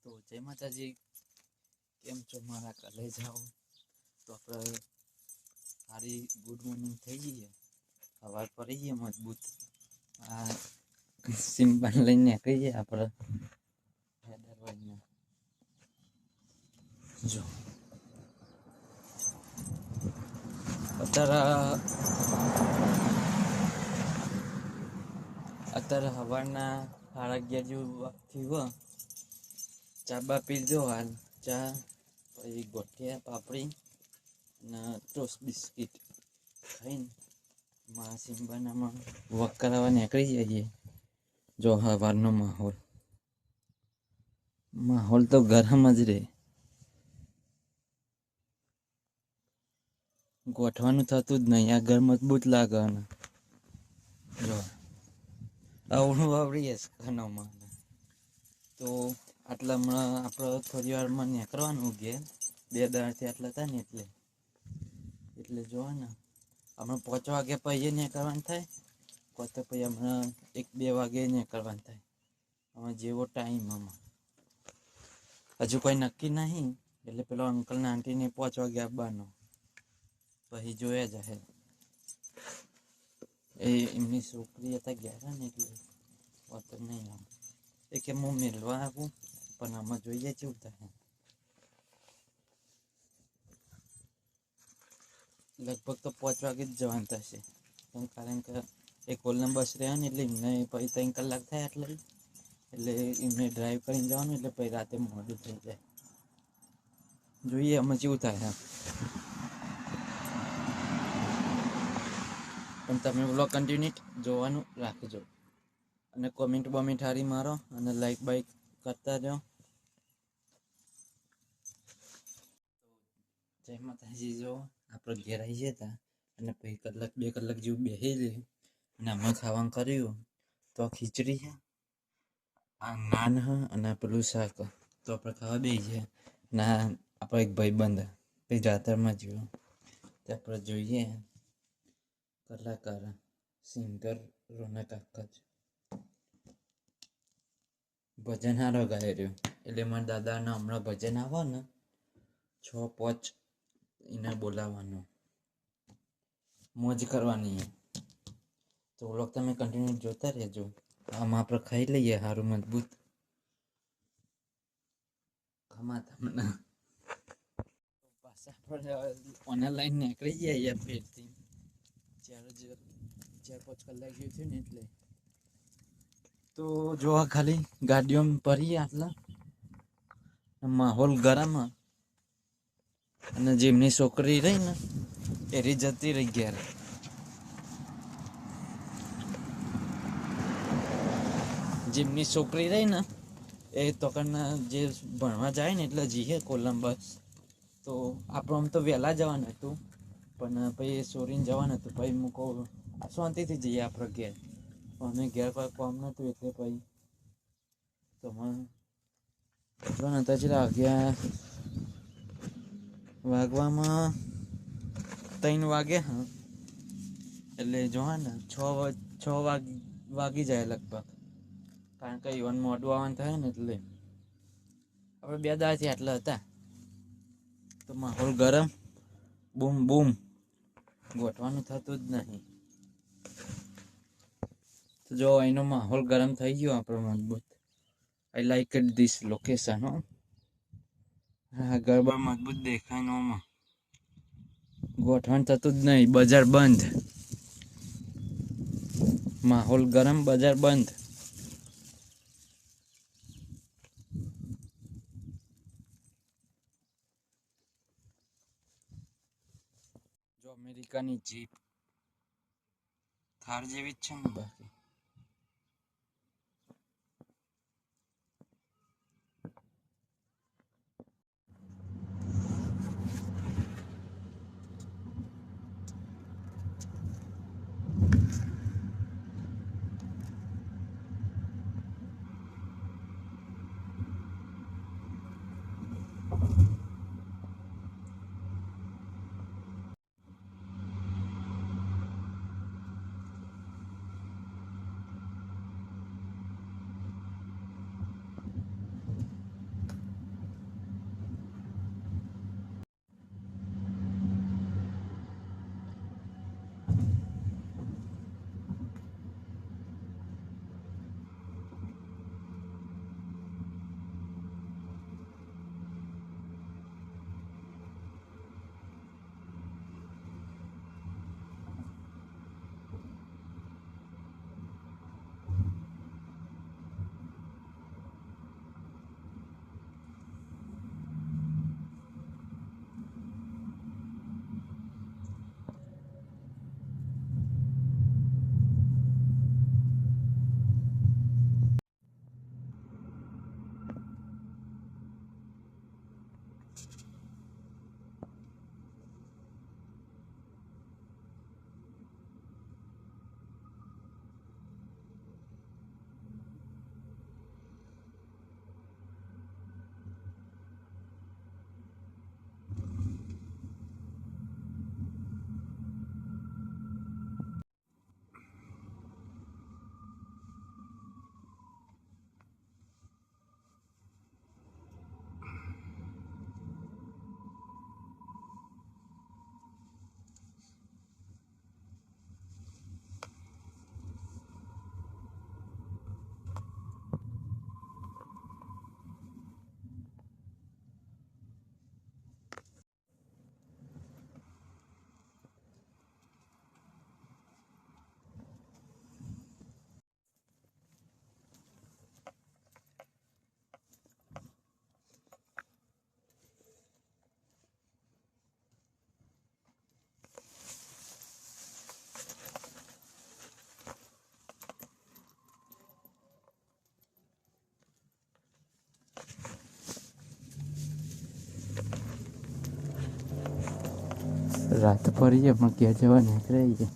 તો જય માતાજી, કેમ છો મારા કલેજાઓ? તો આપણે સારી ગુડ મોર્નિંગ થઈ જઈએ, સવાર પડી જઈએ મજબૂત. આ સિમ્પલ લઈને કહીએ આપણે જો અત્યારે સવારના 11:30 જેવું થયું. ચા બા પીધો, હાલ ચા પછી ગોઠિયા પાપડી અને ટોસ્ટ બિસ્કીટ ખાઈને માં સિમ્બાનામાં વોક કરાવવા નીકળી જઈએ. જો સવારનો માહોલ તો ગરમ જ રહે, ગોઠવાનું થતું જ નહીં. આ ઘર મજબૂત લાગે. જો આવડું આવડીએ ખાનામાં તો આટલા હમણાં આપણે થોડી વારમાં નીકળવાનું ઘેર. 2 દાડાથી આટલા હતા ને એટલે જોવા ને હમણાં 5 વાગે પછી નીકળવાનું થાય, તો પછી હમણાં 1-2 વાગે નીકળવાનું થાય. હવે જેવો ટાઈમ હજુ કોઈ નક્કી નહીં. એટલે પેલો અંકલ ને આંટીને 5 વાગે આવવાનો, પછી જોયા જાય. એમની છોકરી હતા ગયા ને એટલે વાતો નહીં આવે. એ કે હું મેળવા આવું, પણ આમાં જોઈએ કેવું થાય. લગભગ તો 5 વાગે જ જવાનું થશે, કારણ કે એક ઓલના બસ રહ્યા ને એટલે એમને પછી 3 કલાક થાય. એટલે એમને ડ્રાઈવ કરીને જવાનું, એટલે પછી રાતે મોડું થઈ જાય. જોઈએ આમાં કેવું થાય. પણ તમે બ્લોગ કન્ટિન્યુ જોવાનું રાખજો, અને કોમેન્ટ બોમેન્ટ હારી મારો, અને લાઈક બાઈક કરતા જાઓ. જય માતાજી. જો આપણે ઘેર આવી જતા અને પછી 1-2 કલાક જેવું બેસી જઈએ. અને અમે ખાવાનું કર્યું તો ખીચડી છે, આ નાન હ અને પેલું શાક. તો આપણે ખાવા બેસી જાય. ના આપણો એક ભાઈબંધ પછી જાતરમાં જ્યો તે આપણે જોઈએ કલાકાર સિંગર રોનક આખજ ભજન હારો ગાઈ રહ્યો. એટલે મારા દાદાના હમણાં ભજન આવે ને 6-5 એને બોલાવવાનો, મોજ કરવાની. તો વ્લોગ તમે કન્ટિન્યુ જોતા રહેજો. આમાં આપણે ખાઈ લઈએ સારું મજબૂત ખમા તમને. પાછા આપણે ઓનલાઈન નીકળી ગયા ફેરથી 4-5 કલાક જેવું થયું ને એટલે. તો જોવા ખાલી ગાડીઓમાં પડીએ આટલા માહોલ ગરમ. અને જેમની છોકરી રહી ને એ જતી રહી ઘેર. જેમની છોકરી રહી ને એ તો જે ભણવા જાય ને એટલે જઈએ કોલંબસ. તો આપણું આમ તો વહેલા જવાનું હતું, પણ પછી સોરીને જવાનું હતું. પછી હું કહું શાંતિથી જઈએ આપણે ઘેર. અમે ઘેર કોઈ કામ નહોતું એટલે પછી તો વાગ્યા વાગવામાં 3 વાગે. હા, એટલે જોવા ને 6 વાગી જાય લગભગ, કારણ કે ઈવન મોડું આવવાનું થાય ને એટલે. આપણે 2 દાડાથી આટલા હતા તો માહોલ ગરમ. બૂમ બૂમ ગોઠવાનું થતું જ નહીં. તો જો એનો માહોલ ગરમ થઈ ગયો આપણો મજબૂત. I like it this location. હા, ગરબા મજબૂત દેખાય નોમાં ગોઠવણ થતું જ નહીં. બજાર બંધ, માહોલ ગરમ, બજાર બંધ. જો અમેરિકાની જીપ થાર જેવી જ છે ને બાકી. રાત ફરીએ પણ ક્યાં જવા નીકળીએ